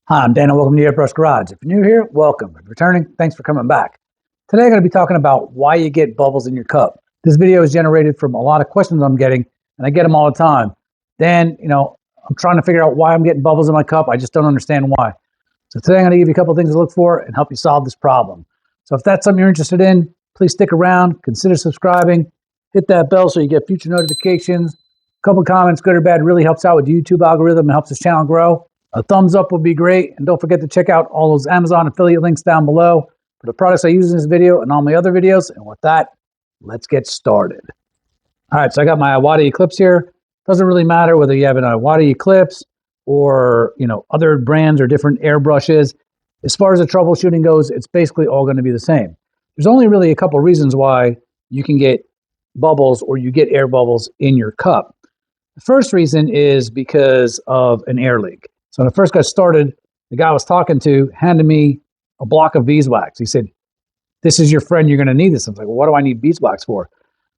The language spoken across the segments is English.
Hi, I'm Dan and welcome to the Airbrush Garage. If you're new here, welcome. If you're returning, thanks for coming back. Today I'm going to be talking about why you get bubbles in your cup. This video is generated from a lot of questions I'm getting, and I get them all the time. Dan, I'm trying to figure out why I'm getting bubbles in my cup. I just don't understand why. So today I'm going to give you a couple of things to look for and help you solve this problem. So if that's something you're interested in, please stick around, consider subscribing, hit that bell so you get future notifications. A couple of comments, good or bad, really helps out with the YouTube algorithm and helps this channel grow. A thumbs up would be great. And don't forget to check out all those Amazon affiliate links down below for the products I use in this video and all my other videos. And with that, let's get started. All right, so I got my Iwata Eclipse here. Doesn't really matter whether you have an Iwata Eclipse or other brands or different airbrushes. As far as the troubleshooting goes, it's basically all going to be the same. There's only really a couple reasons why you can get bubbles or you get air bubbles in your cup. The first reason is because of an air leak. So when I first got started, the guy I was talking to handed me a block of beeswax. He said, "This is your friend, you're going to need this." I was like, "Well, what do I need beeswax for?"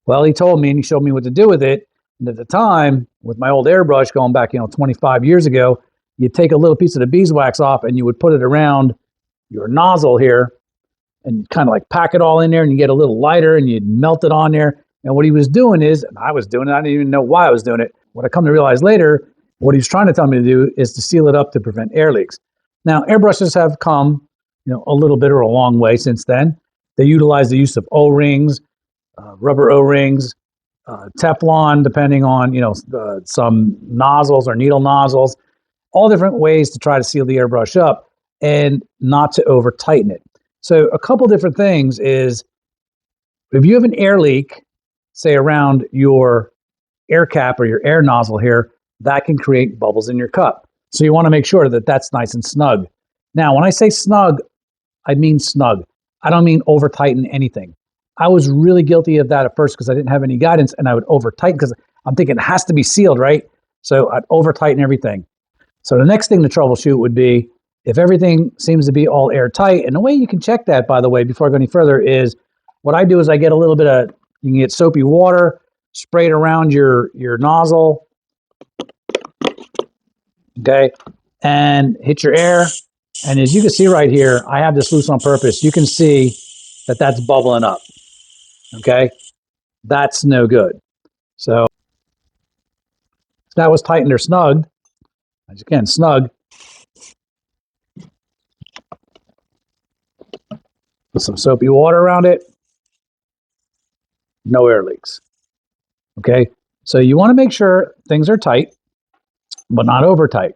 Well, he told me and he showed me what to do with it. And at the time, with my old airbrush going back, 25 years ago, you'd take a little piece of the beeswax off and you would put it around your nozzle here and kind of like pack it all in there, and you get a little lighter and you'd melt it on there. And what he was doing is, and I was doing it, I didn't even know why I was doing it. What I come to realize later, what he's trying to tell me to do is to seal it up to prevent air leaks. Now, airbrushes have come, a little bit or a long way since then. They utilize the use of O-rings, rubber O-rings, Teflon, depending on, some nozzles or needle nozzles, all different ways to try to seal the airbrush up and not to over tighten it. So a couple different things is, if you have an air leak, say around your air cap or your air nozzle here, that can create bubbles in your cup. So you want to make sure that that's nice and snug. Now, when I say snug, I mean snug. I don't mean over tighten anything. I was really guilty of that at first because I didn't have any guidance, and I would over tighten because I'm thinking it has to be sealed, right? So I'd over tighten everything. So the next thing to troubleshoot would be if everything seems to be all airtight. And the way you can check that, by the way, before I go any further, is what I do is I get a little bit of, you can get soapy water, spray it around your nozzle, okay, and hit your air. And as you can see right here, I have this loose on purpose. You can see that that's bubbling up, okay? That's no good. So if that was tightened or snugged, as you can, snug, put some soapy water around it, no air leaks, okay? So you want to make sure things are tight, but not over tight.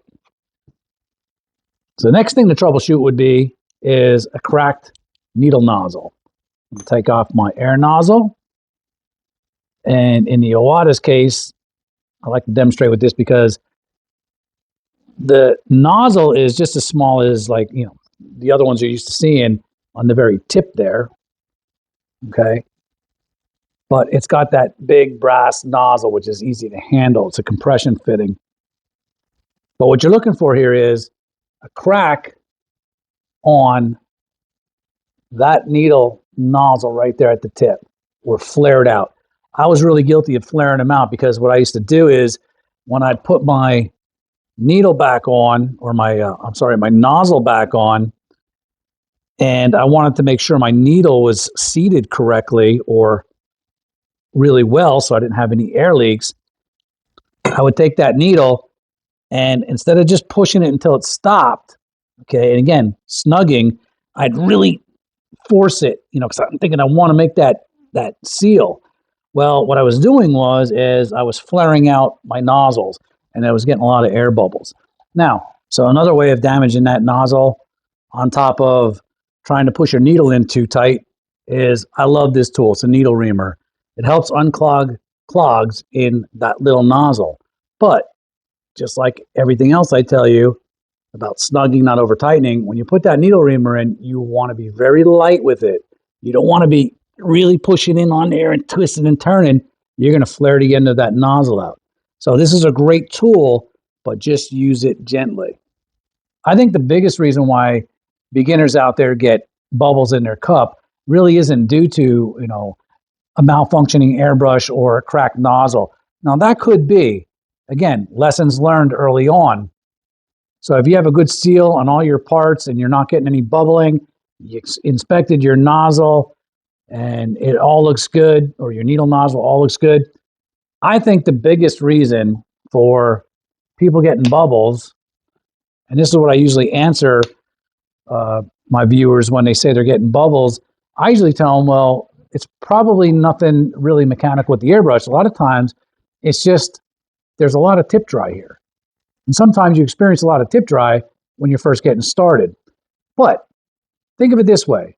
So the next thing to troubleshoot would be is a cracked needle nozzle. I'll take off my air nozzle. And in the Iwata's case, I like to demonstrate with this because the nozzle is just as small as the other ones you're used to seeing on the very tip there. Okay. But it's got that big brass nozzle, which is easy to handle. It's a compression fitting. But what you're looking for here is a crack on that needle nozzle right there at the tip, or flared out. I was really guilty of flaring them out because what I used to do is when I put my needle back on, or my nozzle back on, and I wanted to make sure my needle was seated correctly or really well so I didn't have any air leaks, I would take that needle and instead of just pushing it until it stopped, okay, and again, snugging, I'd really force it, because I'm thinking I want to make that seal. Well, what I was doing was I was flaring out my nozzles, and I was getting a lot of air bubbles. Now, so another way of damaging that nozzle, on top of trying to push your needle in too tight, is I love this tool. It's a needle reamer. It helps unclog clogs in that little nozzle. But just like everything else I tell you about snugging, not over tightening, when you put that needle reamer in, you want to be very light with it. You don't want to be really pushing in on there and twisting and turning. You're going to flare the end of that nozzle out. So this is a great tool, but just use it gently. I think the biggest reason why beginners out there get bubbles in their cup really isn't due to, a malfunctioning airbrush or a cracked nozzle. Now that could be, again, lessons learned early on. So if you have a good seal on all your parts and you're not getting any bubbling, you inspected your nozzle and it all looks good, or your needle nozzle all looks good. I think the biggest reason for people getting bubbles, and this is what I usually answer my viewers when they say they're getting bubbles, I usually tell them, well, it's probably nothing really mechanical with the airbrush. A lot of times it's just there's a lot of tip dry here. And sometimes you experience a lot of tip dry when you're first getting started. But think of it this way.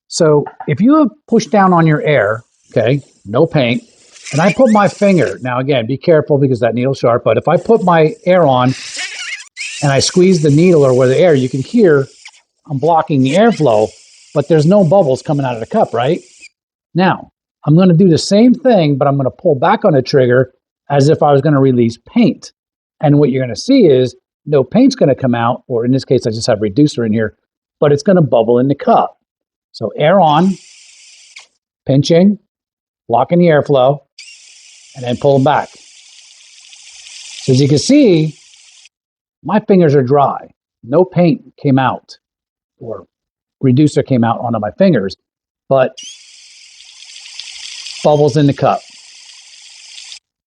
So if you push down on your air, okay, no paint, and I put my finger, now again, be careful because that needle's sharp, but if I put my air on and I squeeze the needle or where the air, you can hear I'm blocking the airflow, but there's no bubbles coming out of the cup, right? Now, I'm going to do the same thing, but I'm going to pull back on the trigger as if I was going to release paint. And what you're going to see is no paint's going to come out, or in this case, I just have reducer in here, but it's going to bubble in the cup. So air on, pinching, blocking the airflow, and then pulling back. So as you can see, my fingers are dry. No paint came out, or reducer came out onto my fingers, but bubbles in the cup.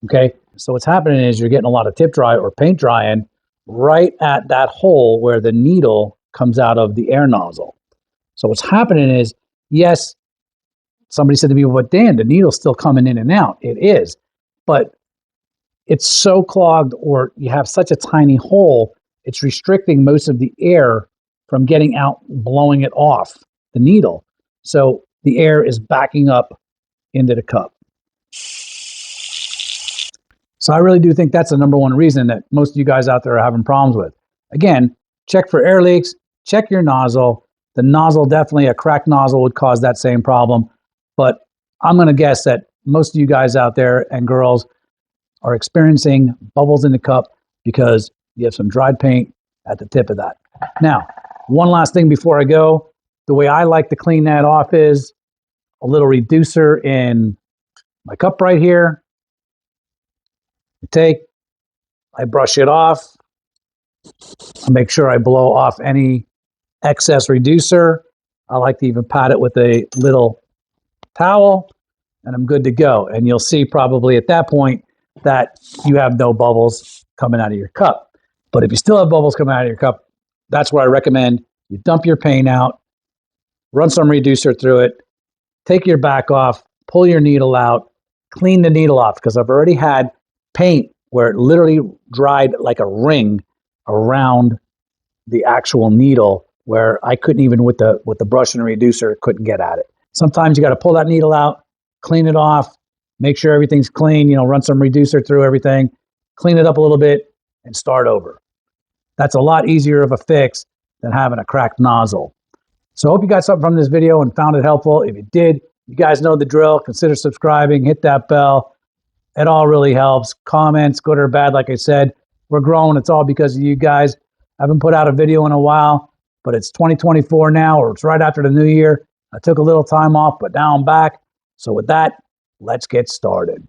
Okay, so what's happening is you're getting a lot of tip dry or paint drying right at that hole where the needle comes out of the air nozzle. So what's happening is, yes, somebody said to me, but Dan, the needle's still coming in and out. It is, but it's so clogged, or you have such a tiny hole, it's restricting most of the air from getting out, blowing it off the needle. So the air is backing up into the cup. So I really do think that's the number one reason that most of you guys out there are having problems with. Again, check for air leaks, check your nozzle. The nozzle, definitely a cracked nozzle would cause that same problem. But I'm going to guess that most of you guys out there and girls are experiencing bubbles in the cup because you have some dried paint at the tip of that. Now, one last thing before I go. The way I like to clean that off is a little reducer in my cup right here. I brush it off. I make sure I blow off any excess reducer. I like to even pat it with a little towel, and I'm good to go. And you'll see probably at that point that you have no bubbles coming out of your cup. But if you still have bubbles coming out of your cup, that's where I recommend you dump your paint out, run some reducer through it, take your back off, pull your needle out, clean the needle off, because I've already had paint where it literally dried like a ring around the actual needle, where I couldn't even with the brush and reducer couldn't get at it. Sometimes you got to pull that needle out, clean it off, make sure everything's clean, run some reducer through everything, clean it up a little bit, and start over. That's a lot easier of a fix than having a cracked nozzle. So I hope you got something from this video and found it helpful. If you did, you guys know the drill. Consider subscribing, hit that bell. It all really helps. Comments, good or bad, like I said, we're growing. It's all because of you guys. I haven't put out a video in a while, but it's 2024 now, or it's right after the new year. I took a little time off, but now I'm back. So with that, let's get started.